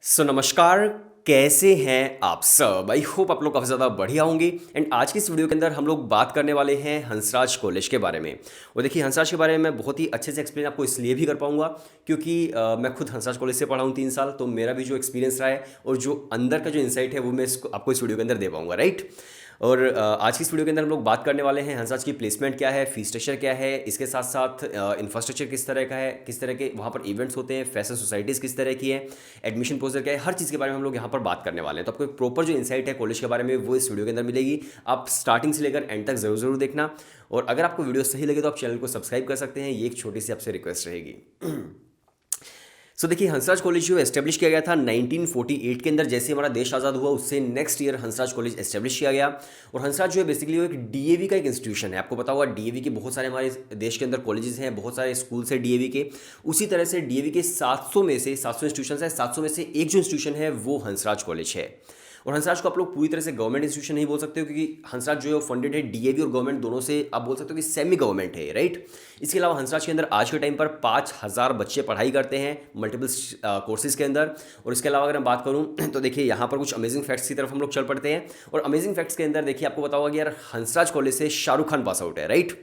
नमस्कार। कैसे हैं आप सब? आई होप आप लोग काफ़ी ज़्यादा बढ़िया होंगे। एंड आज की इस वीडियो के अंदर हम लोग बात करने वाले हैं हंसराज कॉलेज के बारे में। और देखिए, हंसराज के बारे में मैं बहुत ही अच्छे से एक्सप्लेन आपको इसलिए भी कर पाऊंगा क्योंकि मैं खुद हंसराज कॉलेज से पढ़ा हूँ 3 साल, तो मेरा भी जो एक्सपीरियंस रहा है और जो अंदर का जो इंसाइट है वो मैं आपको इस वीडियो के अंदर दे पाऊंगा, राइट। और आज की इस वीडियो के अंदर हम लोग बात करने वाले हैं हंसराज की प्लेसमेंट क्या है, फीस स्ट्रक्चर क्या है, इसके साथ साथ इंफ्रास्ट्रक्चर किस तरह का है, किस तरह के वहाँ पर इवेंट्स होते हैं, फैशन सोसाइटीज़ किस तरह की है, एडमिशन प्रोसेस क्या है, हर चीज़ के बारे में हम लोग यहाँ पर बात करने वाले हैं। तो आपको एक प्रॉपर जो इंसाइट है कॉलेज के बारे में वो इस वीडियो के अंदर मिलेगी। आप स्टार्टिंग से लेकर एंड तक जरूर देखना। और अगर आपको वीडियो सही लगे तो आप चैनल को सब्सक्राइब कर सकते हैं, ये एक छोटी सी आपसे रिक्वेस्ट रहेगी। देखिए, हंसराज कॉलेज जो एस्टेब्लिश किया गया था 1948 के अंदर, जैसे हमारा देश आज़ाद हुआ उससे next year Hansraj college establish किया गया। और हंसराज जो है बेसिकली वो एक डीएवी का एक इंस्टीट्यूशन है। आपको पता होगा डीएवी के बहुत सारे हमारे देश के अंदर कॉलेजेस हैं, बहुत सारे स्कूल्स हैं डीएवी के। उसी तरह से डीएवी के 700 में से 700 इंस्टीट्यूशन है, 700 में से एक जो इंस्टीट्यूशन है वो हंसराज कॉलेज है। और हंसराज को आप लोग पूरी तरह से गवर्नमेंट इंस्टीट्यूशन नहीं बोल सकते हो क्योंकि हंसराज जो है फंडेड है डीएवी और गवर्नमेंट दोनों से। आप बोल सकते हो कि सेमी गवर्नमेंट है, राइट। इसके अलावा हंसराज के अंदर आज के टाइम पर 5000 बच्चे पढ़ाई करते हैं मल्टीपल कोर्सेज के अंदर। और इसके अलावा अगर मैं बात करूं तो देखिए यहाँ पर कुछ अमेजिंग फैक्ट्स की तरफ हम लोग चल पड़ते हैं। और अमेजिंग फैक्ट्स के अंदर देखिए, आपको बताओगा कि यार हंसराज कॉलेज से शाहरुख खान पास आउट है, राइट।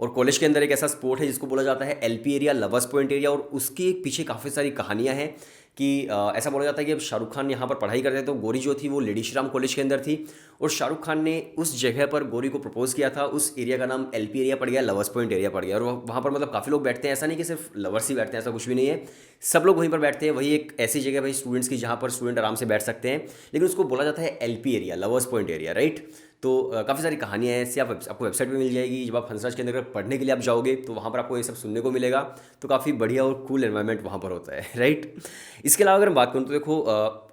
और कॉलेज के अंदर एक ऐसा स्पोर्ट है जिसको बोला जाता है LP area, lovers point area. और उसके पीछे काफ़ी सारी कहानियां हैं कि ऐसा बोला जाता है कि अब शाहरुख खान यहाँ पर पढ़ाई करते थे तो गौरी जो थी वो लेडी श्री राम कॉलेज के अंदर थी। और शाहरुख खान ने उस जगह पर गौरी को प्रपोज किया था। उस एरिया का नाम एलपी एरिया पड़ गया, लवर्स पॉइंट एरिया पड़ गया। और वहाँ पर मतलब काफ़ी लोग बैठते हैं, ऐसा नहीं कि सिर्फ लवर्स ही बैठते हैं, ऐसा कुछ भी नहीं है। सब लोग वहीं पर बैठते हैं। वही एक ऐसी जगह भाई स्टूडेंट्स की जहाँ पर स्टूडेंट आराम से बैठ सकते हैं, लेकिन उसको बोला जाता है LP area, lovers point area, right. तो काफ़ी सारी कहानियाँ हैं ऐसी, आपको वेबसाइट पे मिल जाएगी। जब आप हंसराज के अंदर पढ़ने के लिए आप जाओगे तो वहाँ पर आपको ये सब सुनने को मिलेगा। तो काफ़ी बढ़िया और कूल एनवायरनमेंट वहाँ पर होता है, राइट। इसके अलावा अगर मैं बात करूँ तो देखो,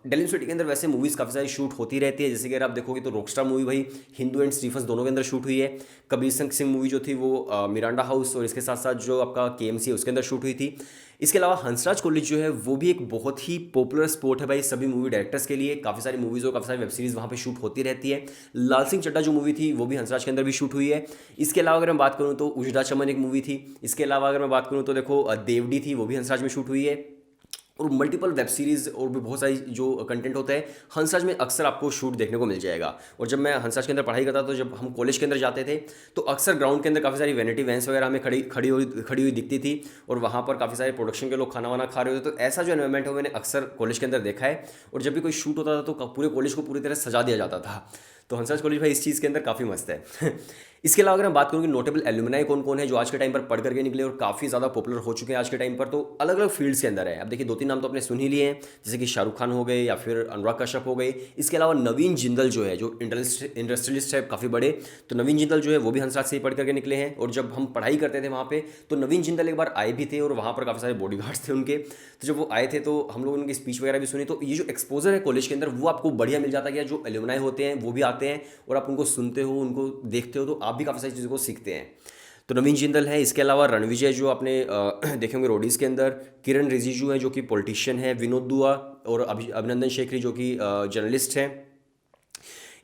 दिल्ली यूनिवर्सिटी के अंदर वैसे मूवीज़ काफ़ी सारी शूट होती रहती है। जैसे कि अगर आप देखोगे तो रॉकस्टार मूवी भाई हिंदू एंड स्टीफंस दोनों के अंदर शूट हुई है। कबीर सिंह मूवी जो थी वो मिरांडा हाउस और इसके साथ साथ जो आपका केएमसी है उसके अंदर शूट हुई थी। इसके अलावा हंसराज कॉलेज जो है वो भी एक बहुत ही पॉपुलर स्पॉट है भाई सभी मूवी डायरेक्टर्स के लिए। काफ़ी सारी मूवीज़ और काफ़ी सारी वेब सीरीज़ वहाँ पे शूट होती रहती है। लाल सिंह चड्ढा जो मूवी थी वो भी हंसराज के अंदर भी शूट हुई है। इसके अलावा अगर मैं बात करूँ तो उजड़ा चमन एक मूवी थी। इसके अलावा अगर मैं बात करूँ तो देखो देवडी थी, वो भी हंसराज में शूट हुई है। और मल्टीपल वेब सीरीज़ और भी बहुत सारी जो कंटेंट होता है हंसराज में अक्सर आपको शूट देखने को मिल जाएगा। और जब मैं हंसराज के अंदर पढ़ाई करता तो जब हम कॉलेज के अंदर जाते थे तो अक्सर ग्राउंड के अंदर काफ़ी सारी वैनिटी वैन्स वगैरह हमें खड़ी हुई दिखती थी। और वहाँ पर काफ़ी सारे प्रोडक्शन के लोग खाना वाना खा रहे होते। तो ऐसा जो एनवायरमेंट है वो मैंने अक्सर कॉलेज के अंदर देखा है। और जब भी कोई शूट होता था तो पूरे कॉलेज को पूरी तरह सजा दिया जाता था। तो हंसराज कॉलेज भाई इस चीज़ के अंदर काफ़ी मस्त है। इसके अलावा अगर मैं बात करूँ कि नोटेबल एल्यूमिनाई कौन कौन है जो आज के टाइम पर पढ़ करके निकले और काफ़ी ज़्यादा पॉपुलर हो चुके हैं आज के टाइम पर, तो अलग अलग फील्ड्स के अंदर है। अब देखिए 2-3 नाम तो आपने सुन ही लिए हैं, जैसे कि शाहरुख खान हो गए या फिर अनुराग कश्यप हो गए। इसके अलावा नवीन जिंदल जो है, जो इंडस्ट्रियलिस्ट है काफ़ी बड़े, तो नवीन जिंदल जो है वो भी हंसराज से ही पढ़ करके निकले हैं। और जब हम पढ़ाई करते थे वहाँ पे तो नवीन जिंदल एक बार आए भी थे और वहाँ पर काफ़ी सारे बॉडीगार्ड्स थे उनके। तो जब वो आए थे तो हम लोग उनकी स्पीच वगैरह भी सुनी। तो ये जो एक्सपोजर है कॉलेज के अंदर वो आपको बढ़िया मिल जाता है। जो एल्यूमनाई होते हैं वो भी आते हैं और आप उनको सुनते हो, उनको देखते हो, तो आप भी काफ़ी सारी चीज़ों को सीखते हैं। तो नवीन जिंदल है। इसके अलावा रणविजय जो आपने देखे होंगे रोडीज़ के अंदर, किरण रिजिजू है जो कि पॉलिटिशियन है, विनोद दुआ और अभिनंदन शेखरी जो कि जर्नलिस्ट हैं।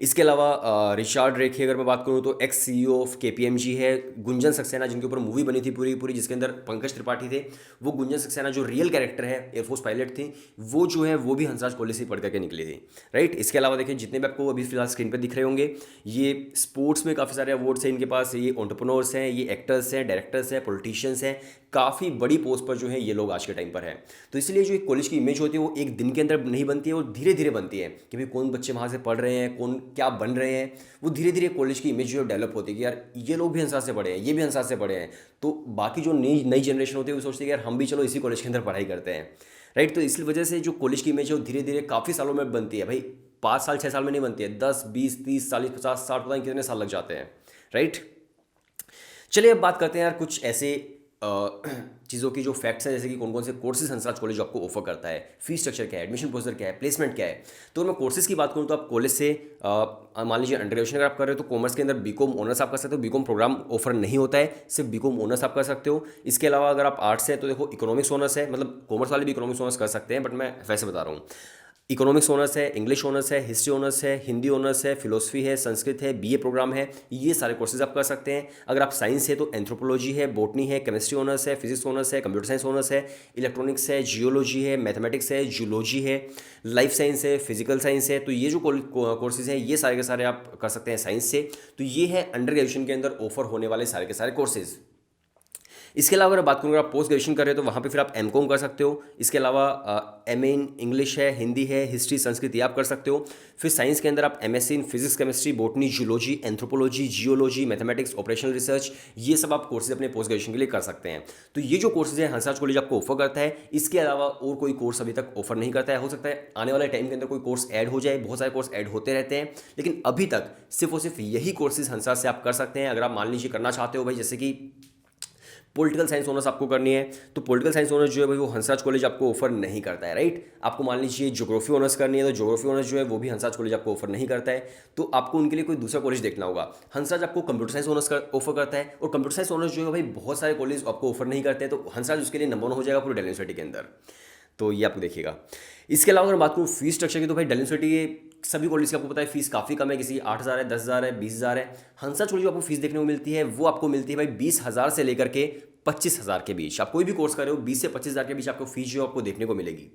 इसके अलावा रिचार्ड रेखे अगर मैं बात करूं तो एक्स सीईओ ऑफ केपीएमजी है। गुंजन सक्सेना जिनके ऊपर मूवी बनी थी पूरी पूरी, जिसके अंदर पंकज त्रिपाठी थे, वो गुंजन सक्सेना जो रियल कैरेक्टर है एयरफोर्स पायलट थी, वो जो है वो भी हंसराज कॉलेज से पढ़ करके निकली थी, राइट। इसके अलावा देखिए जितने भी आपको अभी फिलहाल स्क्रीन पर दिख रहे होंगे ये स्पोर्ट्स में काफ़ी सारे अवार्ड्स हैं इनके पास। ये एंटरप्रेन्योर्स हैं, ये एक्टर्स हैं, डायरेक्टर्स हैं, पॉलिटिशियंस हैं, काफ़ी बड़ी पोस्ट पर जो है ये लोग आज के टाइम पर है। तो इसलिए जो एक कॉलेज की इमेज होती है वो एक दिन के अंदर नहीं बनती है, वो धीरे धीरे बनती है कि भाई कौन बच्चे वहाँ से पढ़ रहे हैं, कौन क्या बन रहे हैं। वो धीरे धीरे कॉलेज की इमेज जो डेवलप होती है कि यार ये लोग भी हंसराज से पढ़े हैं, ये भी हंसराज से पढ़े हैं। तो बाकी जो नई नई जनरेशन होती है वो सोचती है कि यार हम भी चलो इसी कॉलेज के अंदर पढ़ाई करते हैं, राइट। तो इस वजह से जो कॉलेज की इमेज है वो धीरे धीरे काफ़ी सालों में बनती है भाई। 5 साल 6 साल में नहीं बनती है, 10 20 30 40 50 60 पता नहीं कितने साल लग जाते हैं, राइट। चलिए अब बात करते हैं यार कुछ ऐसे चीज़ों की जो फैक्ट्स हैं, जैसे कि कौन कौन से कोर्सेज हंसराज कॉलेज आपको ऑफर करता है, फीस स्ट्रक्चर क्या है, एडमिशन प्रोसीजर क्या है, प्लेसमेंट क्या है। तो अगर मैं कोर्सेज की बात करूँ तो आप कॉलेज से मान लीजिए अंडर ग्रेजुएशन अगर आप कर रहे हो तो कॉमर्स के अंदर बीकॉम ऑनर्स आप कर सकते हो। बीकॉम प्रोग्राम ऑफर नहीं होता है, सिर्फ बीकॉम ऑनर्स आप कर सकते हो। इसके अलावा अगर आप आर्ट्स है तो देखो इकोनॉमिक्स ऑनर्स है, मतलब कॉमर्स वाले भी इकोनॉमिक्स ऑनर्स कर सकते हैं, बट मैं वैसे बता रहा हूँ। इकोनॉमिक्स ऑनर्स है, इंग्लिश ऑनर्स है, हिस्ट्री ऑनर्स है, हिंदी ऑनर्स है, फिलोसफी है, संस्कृत है, बीए प्रोग्राम है, ये सारे कोर्सेज आप कर सकते हैं। अगर आप साइंस है तो एंथ्रोपोलॉजी है, बॉटनी है, केमिस्ट्री ऑनर्स है, फिजिक्स ऑनर्स है, कंप्यूटर साइंस ऑनर्स है, इलेक्ट्रॉनिक्स है, जियोलॉजी है, मैथमेटिक्स है, जूलॉजी है, लाइफ साइंस है, फिजिकल साइंस है। तो ये जो कोर्सेज हैं ये सारे के सारे आप कर सकते हैं साइंस से। तो ये है अंडर ग्रेजुएशन के अंदर ऑफर होने वाले सारे के सारे कोर्सेज। इसके अलावा अगर बात करूँ, अगर आप पोस्ट ग्रेजुएशन कर रहे हो तो वहाँ पे फिर आप एमकॉम कर सकते हो। इसके अलावा एमए इन इंग्लिश है, हिंदी है, हिस्ट्री, संस्कृत ये आप कर सकते हो। फिर साइंस के अंदर आप MSc in physics, chemistry, botany, zoology, anthropology, geology, mathematics, operational research, ये सब आप कोर्सेज अपने पोस्ट ग्रेजुएशन के लिए कर सकते हैं। तो ये जो कोर्सेज है हंसराज कॉलेज आपको ऑफर करता है। इसके अलावा और कोई कोर्स अभी तक ऑफर नहीं करता है। हो सकता है आने वाले टाइम के अंदर कोई कोर्स ऐड हो जाए, बहुत सारे कोर्स ऐड होते रहते हैं, लेकिन अभी तक सिर्फ और सिर्फ यही कोर्सेज हंसराज से आप कर सकते हैं। अगर आप मान लीजिए करना चाहते हो भाई, जैसे कि पॉलिटिकल साइंस ऑनर्स आपको करनी है, तो पॉलिटिकल साइंस ऑनर्स जो है भाई वो हंसराज कॉलेज आपको ऑफर नहीं करता है, राइट। आपको मान लीजिए ज्योग्राफी ऑनर्स करनी है, तो ज्योग्राफी ऑनर्स जो है वो भी हंसराज कॉलेज आपको ऑफर नहीं करता है। तो आपको उनके लिए कोई दूसरा कॉलेज देखना होगा। हंसराज आपको कंप्यूटर साइंस ऑनर्स ऑफर करता है, और कंप्यूटर साइंस ऑनर्स जो है भाई बहुत सारे कॉलेज आपको ऑफर नहीं करते हैं। तो हंसराज उसके लिए नंबर 1 हो जाएगा पूरे दिल्ली यूनिवर्सिटी के अंदर। तो ये आपको देखिएगा। इसके अलावा अगर बात करूँ फीस स्ट्रक्चर की, तो भाई दिल्ली यूनिवर्सिटी के सभी कॉलेज की आपको पता है फीस काफ़ी कम है। किसी 8,000 है, 10,000 है, 20,000 है। हंसराज कॉलेज जो आपको फीस देखने को मिलती है वो आपको मिलती है भाई 20,000 से लेकर के 25,000 के बीच। आप कोई भी कोर्स कर रहे हो 20 से 25,000 के बीच आपको फीस जो आपको देखने को मिलेगी।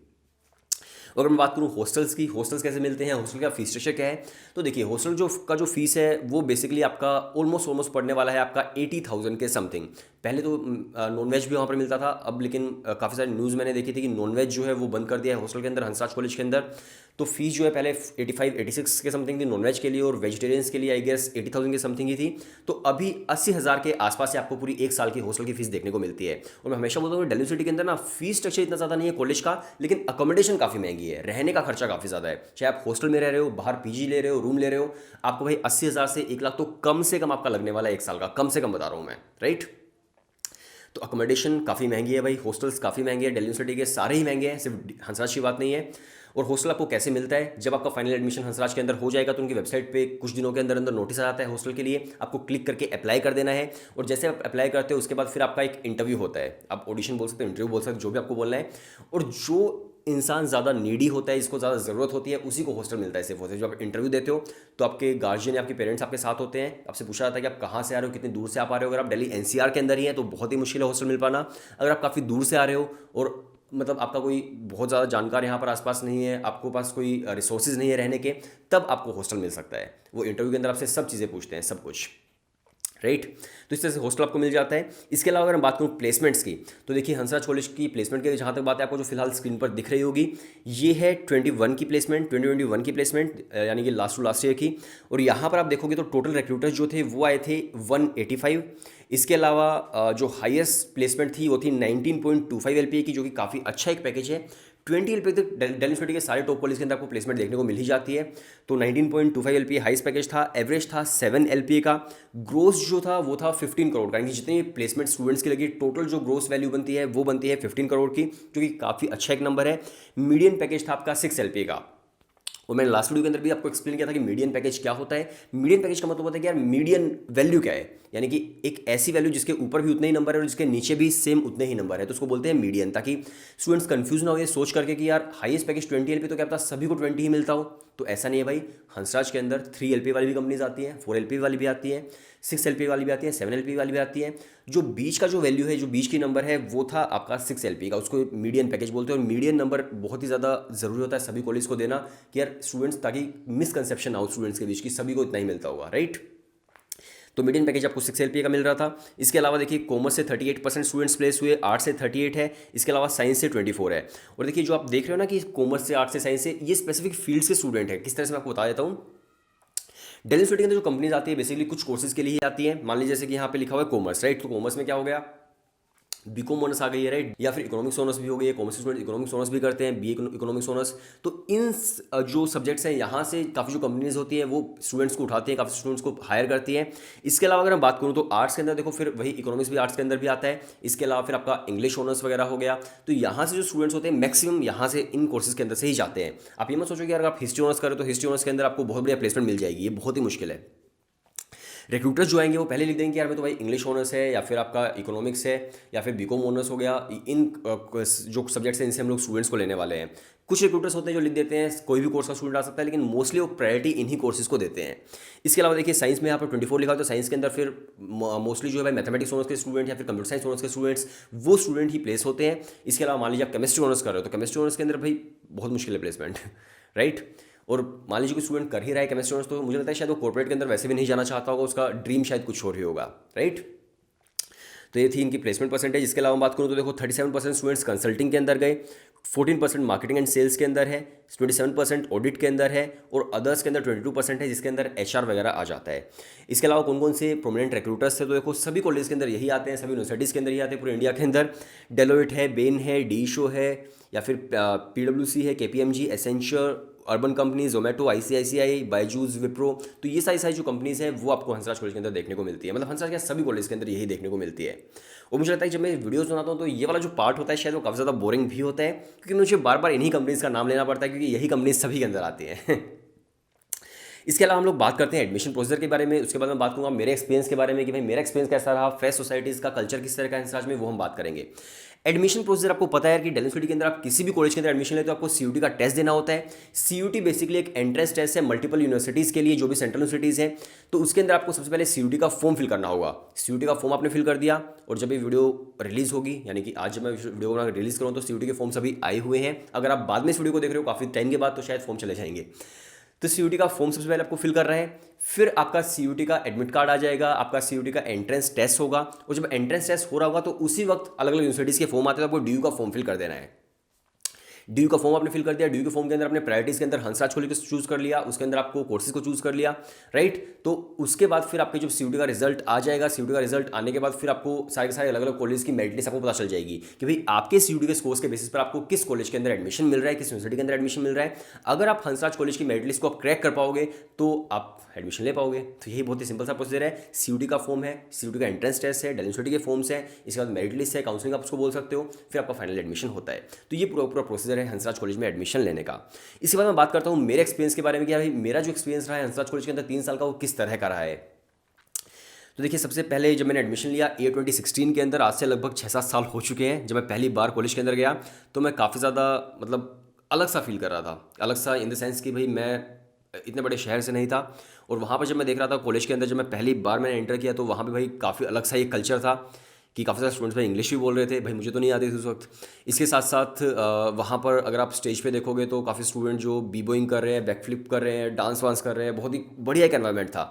और अगर मैं बात करूँ हॉस्टल्स की, हॉस्टल्स कैसे मिलते हैं, हॉस्टल का फीस स्ट्रक्चर क्या है, तो देखिए हॉस्टल जो फीस है वो बेसिकली आपका ऑलमोस्ट पड़ने वाला है आपका 80,000 के समथिंग। पहले तो नॉनवेज भी वहाँ पर मिलता था, अब लेकिन काफ़ी सारी न्यूज़ मैंने देखी थी कि नॉनवेज जो है वो बंद कर दिया है हॉस्टल के अंदर, हंसराज कॉलेज के अंदर। तो फीस जो है पहले 85-86 के समथिंग थी नॉनवेज के लिए, और वेजिटेरियंस के लिए आई गेस 80,000 के समथिंग ही थी। तो अभी 80,000 के आसपास से आपको पूरी 1 साल की हॉस्टल की फीस देखने को मिलती है। और मैं हमेशा बोलता हूँ दिल्ली सिटी के अंदर ना फीस स्ट्रक्चर इतना ज़्यादा नहीं है कॉलेज का, लेकिन अकोमोडेशन काफ़ी महंगी है, रहने का खर्चा काफ़ी ज़्यादा है। चाहे आप हॉस्टल में रह रहे हो, बाहर पीजी ले रहे हो, रूम ले रहे हो, आपको भाई 80,000 से 1 लाख तो कम से कम आपका लगने वाला है 1 साल का, कम से कम बता रहा हूँ मैं, राइट। तो अकोमोडेशन काफ़ी महंगी है भाई, हॉस्टल्स काफ़ी महंगे हैं, दिल्ली यूनिवर्सिटी के सारे ही महंगे हैं, सिर्फ हंसराज की बात नहीं है। और हॉस्टल आपको कैसे मिलता है, जब आपका फाइनल एडमिशन हंसराज के अंदर हो जाएगा तो उनकी वेबसाइट पे कुछ दिनों के अंदर अंदर नोटिस आ जाता है हॉस्टल के लिए, आपको क्लिक करके अप्लाई कर देना है। और जैसे आप अप्लाई करते हो उसके बाद फिर आपका एक इंटरव्यू होता है, आप ऑडिशन बोल सकते हो, इंटरव्यू बोल सकते हो, जो भी आपको बोलना है। और जो इंसान ज़्यादा नीडी होता है, इसको ज़्यादा ज़रूरत होती है, उसी को हॉस्टल मिलता है सिर्फ होता है। जब आप इंटरव्यू देते हो तो आपके गार्जियन या आपके पेरेंट्स आपके साथ होते हैं, आपसे पूछा जाता है कि आप कहाँ से आ रहे हो, कितनी दूर से आप आ रहे हो। अगर आप दिल्ली एनसीआर के अंदर ही हैं तो बहुत ही मुश्किल है हॉस्टल मिल पाना। अगर आप काफ़ी दूर से आ रहे हो और मतलब आपका कोई बहुत ज़्यादा जानकार यहाँ पर आसपास नहीं है, आपको पास कोई रिसोर्सेज नहीं है रहने के, तब आपको हॉस्टल मिल सकता है। वो इंटरव्यू के अंदर आपसे सब चीज़ें पूछते हैं, सब कुछ, राइट। तो इस तरह से हॉस्टल आपको मिल जाता है। इसके अलावा अगर मैं बात करूँ प्लेसमेंट्स की, तो देखिए हंसराज कॉलेज की प्लेसमेंट की जहाँ तक बात है, आपको जो फिलहाल स्क्रीन पर दिख रही होगी ये है 21 की प्लेसमेंट, 2021 की प्लेसमेंट, यानी कि लास्ट टू लास्ट ईयर की। और यहाँ पर आप देखोगे तो टोटल रिक्रूटर्स जो थे वो आए थे 185। इसके अलावा जो हाईएस्ट प्लेसमेंट थी वो थी 19.25 LPA की, जो कि काफ़ी अच्छा एक पैकेज है। 20 LPA तक दिल्ली यूनिवर्सिटी के सारे टॉप कॉलेज के अंदर आपको प्लेसमेंट देखने को मिल ही जाती है। तो 19.25 LPA हाईएस्ट पैकेज था, एवरेज था 7 LPA का, ग्रोस जो था वो था 15 करोड़ का, यानी जितने प्लेसमेंट स्टूडेंट्स की लगी टोटल जो ग्रोस वैल्यू बनती है वो बनती है 15 करोड़ की, जो कि काफ़ी अच्छा एक नंबर है। मीडियन पैकेज था आपका 6 LPA का। और मैंने लास्ट वीडियो के अंदर भी आपको एक्सप्लेन किया था कि मीडियन पैकेज क्या होता है। मीडियन पैकेज का मतलब होता है कि यार मीडियन वैल्यू क्या है, यानी कि एक ऐसी वैल्यू जिसके ऊपर भी उतने ही नंबर है और जिसके नीचे भी सेम उतने ही नंबर है, तो उसको बोलते हैं मीडियन, ताकि स्टूडेंट्स कंफ्यूज ना हो ये सोच करके कि यार हाईएस्ट पैकेज 20 LPA तो क्या पता सभी को 20 ही मिलता हो। तो ऐसा नहीं है भाई, हंसराज के अंदर 3 LPA वाली भी कंपनीज आती हैं, 4 LPA वाली भी आती है, 6 LPA वाली भी आती है, 7 LPA वाली भी आती है। जो बीच का जो वैल्यू है, जो बीच की नंबर है वो था आपका 6 LPA का, उसको मीडियन पैकेज बोलते हैं। और मीडियन नंबर बहुत ही ज़्यादा ज़रूरी होता है सभी कॉलेज को देना कि यार स्टूडेंट्स, ताकि मिसकंसेप्शन आउट स्टूडेंट्स के बीच की सभी को इतना ही मिलता होगा, राइट। तो मीडियन पैकेज आपको 6 LPA का मिल रहा था। इसके अलावा देखिए कॉमर्स से 38% स्टूडेंट्स प्लेस हुए, आर्ट्स से 38 है, इसके अलावा साइंस से 24 है। और देखिए जो आप देख रहे हो ना कि कॉमर्स से, आर्ट्स से, साइंस से, ये स्पेसिफिक फील्ड से स्टूडेंट है। किस तरह से मैं आपको बता देता हूँ। दिल्ली यूनिवर्सिटी के अंदर जो कंपनीज आती है बेसिकली कुछ कोर्सेज के लिए ही आती है। मान लीजिए जैसे कि यहाँ पे लिखा हुआ है कॉमर्स, राइट। तो कॉमर्स में क्या हो गया, बीकॉम ऑनर्स आ गई है, राइट, या फिर इकोनॉमिक्स ऑनर्स भी हो गई है। कॉमर्स स्टूडेंट इकोनॉमिक्स ऑनर्स भी करते हैं, बीए इकोनॉमिक्स ऑनर्स। तो इन जो सब्जेक्ट्स हैं यहाँ से काफ़ी जो कंपनीज होती हैं वो स्टूडेंट्स को उठाती हैं, काफ़ी स्टूडेंट्स को हायर करती हैं। इसके अलावा अगर मैं बात करूँ तो आर्ट्स के अंदर देखो फिर वही इकोनॉमिक्स भी आर्ट्स के अंदर भी आता है। इसके अलावा फिर आपका इंग्लिश ऑनर्स वगैरह हो गया। तो यहाँ से जो स्टूडेंट्स होते हैं मैक्सिमम यहाँ से इन कोर्सेज के अंदर से ही जाते हैं। आप ये मत सोचो कि अगर आप हिस्ट्री ऑनर्स करें तो हिस्ट्री ऑनर्स के अंदर आपको बहुत बढ़िया प्लेसमेंट मिल जाएगी, ये बहुत ही मुश्किल है। रिक्रूटर्स जो आएंगे वो पहले लिख देंगे कि यार मैं तो भाई इंग्लिश ऑनर्स है, या फिर आपका इकोनॉमिक्स है, या फिर बीकॉम ऑनर्स हो गया, इन जो सब्जेक्ट्स हैं इनसे हम लोग स्टूडेंट्स को लेने वाले हैं। कुछ रिक्रूटर्स होते हैं जो लिख देते हैं कोई भी कोर्स का स्टूडेंट आ सकता है, लेकिन मोस्टली वो प्रायोरिटी इन्हीं कोर्सेज को देते हैं। इसके अलावा देखिए साइंस में यहाँ पर 24 लिखा हो, तो साइंस के अंदर फिर मोस्टली जो है भाई मैथमेटिक्स ऑनर्स के स्टूडेंट या फिर कंप्यूटर साइंस ऑनर्स के स्टूडेंट्स, वो स्टूडेंट ही प्लेस होते हैं। इसके अलावा मान लीजिए आप केमिस्ट्री ऑनर्स कर रहे हो, तो केमिस्ट्री ऑनर्स के अंदर भाई बहुत मुश्किल है प्लेसमेंट राइट। और मान लीजिए कोई स्टूडेंट कर ही रहा है केमिस्ट्री ऑनर्स, तो मुझे लगता है शायद वो कॉर्पोरेट के अंदर वैसे भी नहीं जाना चाहता होगा, उसका ड्रीम शायद कुछ और ही होगा राइट। तो ये थी इनकी प्लेसमेंट परसेंटेज। इसके अलावा बात करूँ तो देखो 37% स्टूडेंट्स कंसल्टिंग के अंदर गए, 14% मार्केटिंग एंड सेल्स के अंदर है, 27% ऑडिट के अंदर है, और अदर्स के अंदर 22% है जिसके अंदर HR वगैरह आ जाता है। इसके अलावा कौन कौन से प्रोमिनेंट रिक्रूटर्स थे, तो देखो सभी कॉलेज के अंदर यही आते हैं, सभी यूनिवर्सिटीज़ के अंदर ही आते हैं पूरे इंडिया के अंदर। डेलोइट है, बेन है, डीशो है, या फिर PwC है, KPMG, Accenture, urban company, Zomato, ICICI, Byju's, Wipro. तो ये सारी जो कंपनीज हैं वो आपको हंसराज कॉलेज के अंदर देखने को मिलती है, मतलब हंसराज के सभी कॉलेज के अंदर यही देखने को मिलती है। और मुझे लगता है जब मैं वीडियोस बनाता हूँ तो ये वाला जो पार्ट होता है शायद वो काफ़ी ज़्यादा बोरिंग भी होता है, क्योंकि मुझे बार बार इन्हीं कंपनीज का नाम लेना पड़ता है, क्योंकि यही कंपनीज सभी के अंदर आती हैं इसके अलावा हम लोग बात करते हैं एडमिशन प्रोसीजर के बारे में। उसके बाद मैं बात करूँगा मेरे एक्सपीरियंस के बारे में कि भाई मेरा एक्सपीरियंस कैसा रहा, फेस्ट सोसाइटीज़ का कल्चर किस तरह का है हंसराज में, वो हम बात करेंगे। एडमिशन प्रोसीजर आपको पता है कि डेल यूनिवर्सिटी के अंदर आप किसी भी कॉलेज के अंदर एडमिशन ले तो आपको CUT का टेस्ट देना होता है। CUT बेसिकली एक एंट्रेंस टेस्ट है मल्टीपल यूनिवर्सिटीज़ के लिए, जो भी सेंट्रल यूनिवर्सिटीज़ हैं। तो उसके अंदर आपको सबसे पहले CUT का फॉर्म फिल करना होगा। CUT का फॉर्म आपने फिल कर दिया, और जब ये वीडियो रिलीज़ होगी, यानी कि आज जब मैं वीडियो बना रिलीज़ करूँ, तो CUT के फॉर्म सभी आए हुए हैं। अगर आप बाद में इस वीडियो को देख रहे हो काफ़ी टाइम के बाद, तो शायद फॉर्म चले जाएंगे। तो CUT का फॉर्म सबसे पहले आपको फिल कर रहे हैं, फिर आपका CUT का एडमिट कार्ड आ जाएगा, आपका CUT का एंट्रेंस टेस्ट होगा, और जब एंट्रेंस टेस्ट हो रहा होगा तो उसी वक्त अलग अलग यूनिवर्सिटीज़ के फॉर्म आते हैं, तो आपको DU का फॉर्म फिल कर देना है। DU का फॉर्म आपने फिल कर दिया, DU के फॉर्म के अंदर अपने प्रायोरिटीज़ के अंदर हंसराज कॉलेज को चूज़ कर लिया, उसके अंदर आपको कोर्सेज को चूज़ कर लिया राइट। तो उसके बाद फिर आपके जब CUT का रिजल्ट आ जाएगा, CUT का रिजल्ट आने के बाद फिर आपको सारे के सारे अलग अलग कॉलेज की मेरिट लिस्ट आपको पता चल जाएगी कि भाई आपके CUT के स्कोर्स के बेसिस पर आपको किस कॉलेज के अंदर एडमिशन मिल रहा है, किस यूनिवर्सिटी के अंदर एडमिशन मिल रहा है। अगर आप हंसराज कॉलेज की मेरिट लिस्ट को आप क्रैक कर पाओगे तो आप एडमिशन ले पाओगे। तो यही बहुत ही सिंपल सा प्रोसीजर है। CUT का फॉर्म है, CUT का एंट्रेंस टेस्ट है, डेल यूनिवर्सिटी के फॉर्म्स हैं, इसके बाद मेरिट लिस्ट है, काउंसलिंग आप उसको बोल सकते हो, फिर आपका फाइनल एडमिशन होता है। तो ये पूरा प्रोसीजर है हंसराज कॉलेज में एडमिशन लेने का। इसके बाद मैं बात करता हूँ मेरे एक्सपीरियंस के बारे में कि भाई मेरा जो एक्सपीरियंस रहा है हंसराज कॉलेज के अंदर 3 साल का, वो किस तरह का रहा है। तो देखिए सबसे पहले जब मैंने एडमिशन लिया ईयर 2016 के अंदर, आज से लगभग 6-7 साल हो चुके हैं, जब मैं पहली बार कॉलेज के अंदर गया तो मैं काफ़ी ज़्यादा मतलब अलग सा फील कर रहा था। अलग सा इन द सेंस कि भाई मैं इतने बड़े शहर से नहीं था, और वहाँ पर जब मैं देख रहा था कॉलेज के अंदर, जब मैं पहली बार मैंने एंटर किया तो वहाँ पे भाई काफ़ी अलग सा एक कल्चर था कि काफ़ी सारे स्टूडेंट्स भाई इंग्लिश भी बोल रहे थे, भाई मुझे तो नहीं आती थी उस वक्त। इसके साथ साथ वहाँ पर अगर आप स्टेज पे देखोगे तो काफ़ी स्टूडेंट जो बी-बॉइंग कर रहे हैं, बैक फ्लिप कर रहे हैं, डांस वांस कर रहे हैं, बहुत ही बढ़िया एक एनवायरनमेंट था।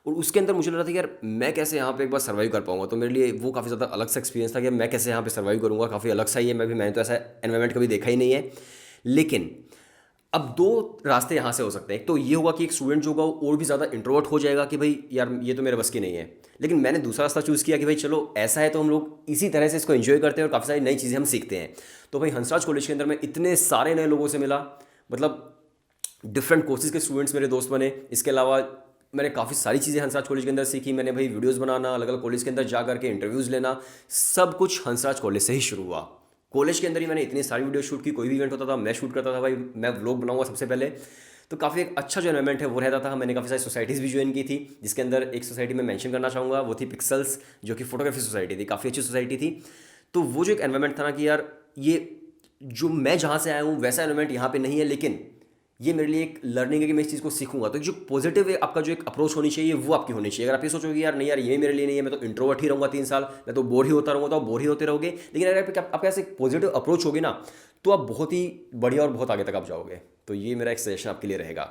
और उसके अंदर मुझे लग रहा था कि यार मैं कैसे यहाँ पे एक बार सर्वाइव कर पाऊंगा। तो मेरे लिए वो काफ़ी ज़्यादा अलग सा एक्सपीरियंस था कि मैं कैसे यहाँ पे सर्वाइव करूँगा, काफ़ी अलग सा ही है। मैंने तो ऐसा एनवायरनमेंट कभी देखा ही नहीं है। लेकिन अब 2 रास्ते यहाँ से हो सकते हैं। एक तो ये होगा कि एक स्टूडेंट जो होगा वो और भी ज़्यादा इंट्रोवर्ट हो जाएगा कि भाई यार ये तो मेरे बस की नहीं है। लेकिन मैंने दूसरा रास्ता चूज़ किया कि भाई चलो ऐसा है तो हम लोग इसी तरह से इसको एंजॉय करते हैं और काफ़ी सारी नई चीज़ें हम सीखते हैं। तो भाई हंसराज कॉलेज के अंदर मैं इतने सारे नए लोगों से मिला, मतलब डिफरेंट कोर्सेज के स्टूडेंट्स मेरे दोस्त बने। इसके अलावा मैंने काफ़ी सारी चीज़ें हंसराज कॉलेज के अंदर सीखी। मैंने भाई वीडियोस बनाना, अलग अलग कॉलेज के अंदर जा करके इंटरव्यूज़ लेना, सब कुछ हंसराज कॉलेज से ही शुरू हुआ। कॉलेज के अंदर ही मैंने इतनी सारी वीडियो शूट की, कोई भी इवेंट होता था मैं शूट करता था, भाई मैं व्लॉग बनाऊंगा सबसे पहले। तो काफ़ी एक अच्छा जो एनवायरनमेंट है वो रहता था। मैंने काफ़ी सारी सोसाइटीज़ भी ज्वाइन की थी, जिसके अंदर एक सोसाइटी में मेंशन करना चाहूँगा, वो थी पिक्सल्स, जो कि फोटोग्राफी सोसाइटी थी, काफ़ी अच्छी सोसाइटी थी। तो वो जो एक एनवायरनमेंट था ना कि यार ये जो मैं जहाँ से आया हूँ वैसा एनवायरनमेंट यहाँ पे नहीं है, लेकिन ये मेरे लिए एक लर्निंग है कि मैं इस चीज़ को सीखूंगा। तो जो पॉजिटिव है आपका जो एक अप्रोच होनी चाहिए वो आपकी होनी चाहिए। अगर आप ये सोचोगे यार नहीं यार ये मेरे लिए नहीं है, मैं तो इंट्रोवर्ट ही रहूँगा 3 साल, मैं तो बोर ही होता रहूँगा, तो आप बोर ही होते रहोगे। लेकिन अगर आपके पास एक पॉजिटिव अप्रोच होगी ना, तो आप बहुत ही बढ़िया और बहुत आगे तक आप जाओगे। तो ये मेरा एक सजेशन आपके लिए रहेगा।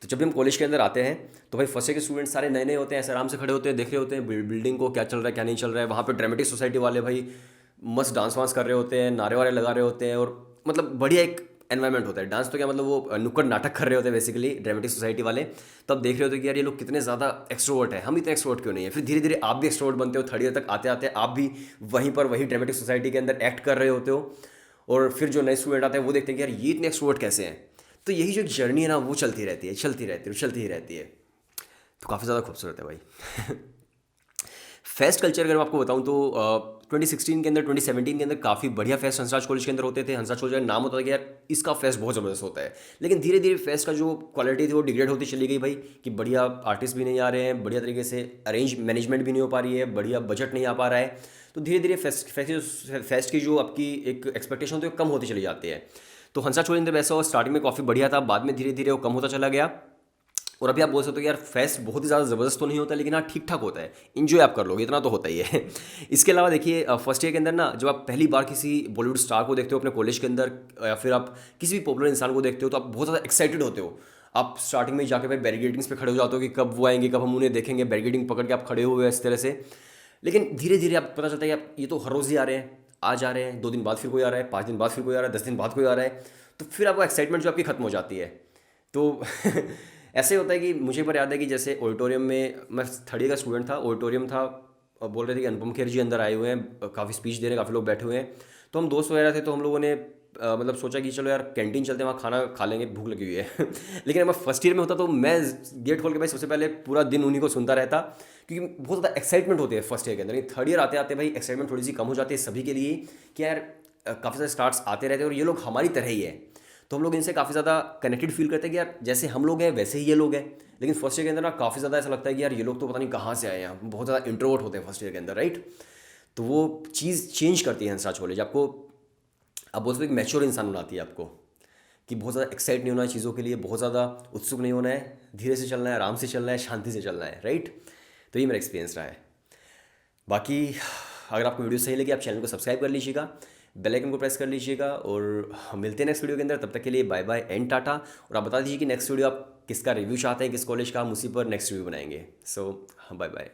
तो जब भी हम कॉलेज के अंदर आते हैं तो भाई फर्स्ट ईयर के स्टूडेंट सारे नए नए होते हैं, ऐसे आराम से खड़े होते हैं, देख रहे होते हैं बिल्डिंग को क्या चल रहा है क्या नहीं चल रहा है। वहाँ पर ड्रामेटिक सोसाइटी वाले भाई मस्त डांस वांस कर रहे होते हैं, नारे वारे लगा रहे होते हैं, और मतलब बढ़िया एक एनवायरनमेंट होता है। डांस तो क्या मतलब वो नुक्कड़ नाटक कर रहे होते हैं बेसिकली ड्रामेटिक सोसाइटी वाले। तो आप देख रहे होते हैं कि यार ये लोग कितने ज़्यादा एक्सट्रोवर्ट है, हम इतने एक्सट्रोवर्ट क्यों नहीं है। फिर धीरे धीरे आप भी एक्सट्रोवर्ट बनते हो, 3rd ईयर तक आते आते आप भी वहीं पर वही ड्रामेटिक सोसाइटी के अंदर एक्ट कर रहे होते हो। और फिर जो नए स्टूडेंट आते हैं वो देखते हैं कि यार ये इतने एक्सट्रोवर्ट कैसे हैं। तो यही जो एक जर्नी है ना वो चलती रहती है, चलती रहती है, चलती ही रहती है। तो काफ़ी ज़्यादा खूबसूरत है भाई फेस्ट कल्चर अगर मैं आपको बताऊं तो 2016 के अंदर 2017 के अंदर काफ़ी बढ़िया फेस्ट हंसराज कॉलेज के अंदर होते थे। हंसराज कॉलेज का नाम होता था कि यार इसका फेस्ट बहुत ज़बरदस्त होता है। लेकिन धीरे धीरे फेस्ट का जो क्वालिटी थी वो डिग्रेड होती चली गई भाई, कि बढ़िया आर्टिस्ट भी नहीं आ रहे हैं, बढ़िया तरीके से अरेंज मैनेजमेंट भी नहीं हो पा रही है, बढ़िया बजट नहीं आ पा रहा है। तो धीरे धीरे फेस्ट की जो आपकी एक एक्सपेक्टेशन होती है वो कम होती चली जाती है। तो हंसराज कॉलेज अंदर वैसा स्टार्टिंग में काफ़ी बढ़िया था, बाद में धीरे धीरे वो कम होता चला गया। और अभी आप बोल सकते हो कि यार फेस्ट बहुत ही ज़्यादा ज़बरदस्त तो नहीं होता, लेकिन हाँ ठीक ठाक होता है, इन्जॉय आप कर लोगे, इतना तो होता ही है। इसके अलावा देखिए फर्स्ट ईयर के अंदर ना जब आप पहली बार किसी बॉलीवुड स्टार को देखते हो अपने कॉलेज के अंदर, या फिर आप किसी भी पॉपुलर इंसान को देखते हो, तो आप बहुत ज़्यादा एक्साइटेड होते हो। आप स्टार्टिंग में जाके भाई बैरिकेडिंग्स पे खड़े हो जाते हो कि कब वो आएंगे, कब हम उन्हें देखेंगे, बैरिकेडिंग पकड़ के आप खड़े हुए इस तरह से। लेकिन धीरे धीरे आप पता चलता है कि आप ये तो हर रोज़ ही आ रहे हैं, आज आ रहे हैं, 2 दिन बाद फिर कोई आ रहा है, 5 दिन बाद फिर कोई आ रहा है, 10 दिन बाद कोई आ रहा है, तो फिर आपको एक्साइटमेंट जो आपकी खत्म हो जाती है। तो ऐसे होता है कि मुझे पर याद है कि जैसे ऑडिटोरियम में मैं थर्ड ईयर का स्टूडेंट था, ऑडिटोरियम था और बोल रहे थे कि अनुपम खेर जी अंदर आए हुए हैं, काफ़ी स्पीच दे रहे हैं, काफ़ी लोग बैठे हुए हैं। तो हम दोस्त वगैरह थे, तो हम लोगों ने मतलब सोचा कि चलो यार कैंटीन चलते हैं, वहाँ खाना खा लेंगे, भूख लगी हुई है। लेकिन मैं फर्स्ट ईयर में होता तो मैं गेट खोल के भाई सबसे पहले पूरा दिन उन्हीं को सुनता रहता, क्योंकि बहुत ज़्यादा एक्साइटमेंट होती है फर्स्ट ईयर के अंदर। लेकिन थर्ड ईयर आते आते भाई एक्साइटमेंट थोड़ी सी कम हो जाती है सभी के लिए, कि यार काफ़ी सारे स्टार्ट्स आते रहते हैं और ये लोग हमारी तरह ही है, तो हम लोग इनसे काफ़ी ज़्यादा कनेक्टेड फील करते हैं कि यार जैसे हम लोग हैं वैसे ही ये लोग हैं। लेकिन फर्स्ट ईयर के अंदर ना काफ़ी ज़्यादा ऐसा लगता है कि यार ये लोग तो पता नहीं कहाँ से आए हैं, बहुत ज़्यादा इंट्रोवर्ट होते हैं फर्स्ट ईयर के अंदर, राइट। तो वो चीज़ चेंज करती है हंसराज कॉलेज आपको, आप बोल सकते हो एक मैच्योर इंसान बनाती है आपको, कि बहुत ज़्यादा एक्साइट नहीं होना है चीज़ों के लिए, बहुत ज़्यादा उत्सुक नहीं होना है, धीरे से चलना है, आराम से चलना है, शांति से चलना है, राइट। तो ये मेरा एक्सपीरियंस रहा है। बाकी अगर आपको वीडियो सही लगी आप चैनल को सब्सक्राइब कर लीजिएगा, बेल आइकन को प्रेस कर लीजिएगा, और हम मिलते हैं नेक्स्ट वीडियो के अंदर। तब तक के लिए बाय बाय एंड टाटा। और आप बता दीजिए कि नेक्स्ट वीडियो आप किसका रिव्यू चाहते हैं, किस कॉलेज का, हम उसी पर नेक्स्ट रिव्यू बनाएंगे। सो बाय बाय।